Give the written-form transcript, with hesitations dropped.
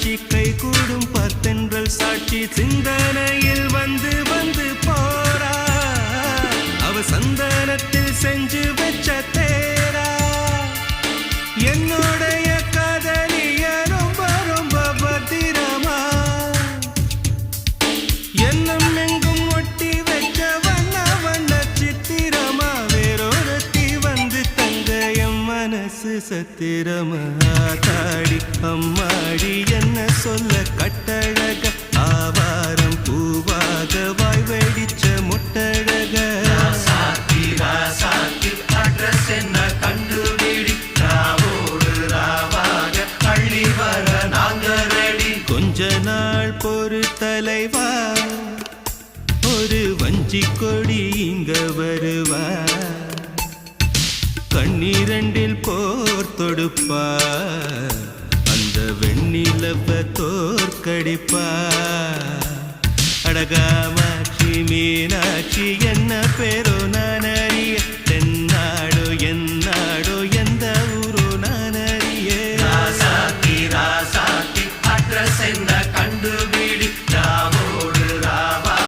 காட்சி கை கூடும் பத்தென்றல் சாட்சி சிந்தனையில் வந்து வந்து போறா அவ சந்தனத்தில் செஞ்சு வச்ச தேரா என்னுடைய காதலிய ரொம்ப ரொம்ப பத்திரமா என்னும் எங்கும் ஒட்டி வச்ச வண்ண வண்ண சித்திரமா வேறொருத்தி வந்து தங்க என் மனசு சத்திரமா தாடி அம்மாடி என்ன சொல்ல கட்டழக ஆவாரம் பூவாக வாய் வெடிச்ச முட்டழக அட்ரஸ் என்ன கண்டுபிடி ராவோடு ராவாக அள்ளி வர நாங்க ரெடி கொஞ்ச நாள் பொறு தலைவா ஒரு வஞ்சி கொடி இங்க வருவா கண்ணீரண்டில் போர் தொடுப்பா அந்த வெண்ணிலவ தோற்கடிப்பா அடகாமாட்சி மீனாட்சி என்ன பேரோ நான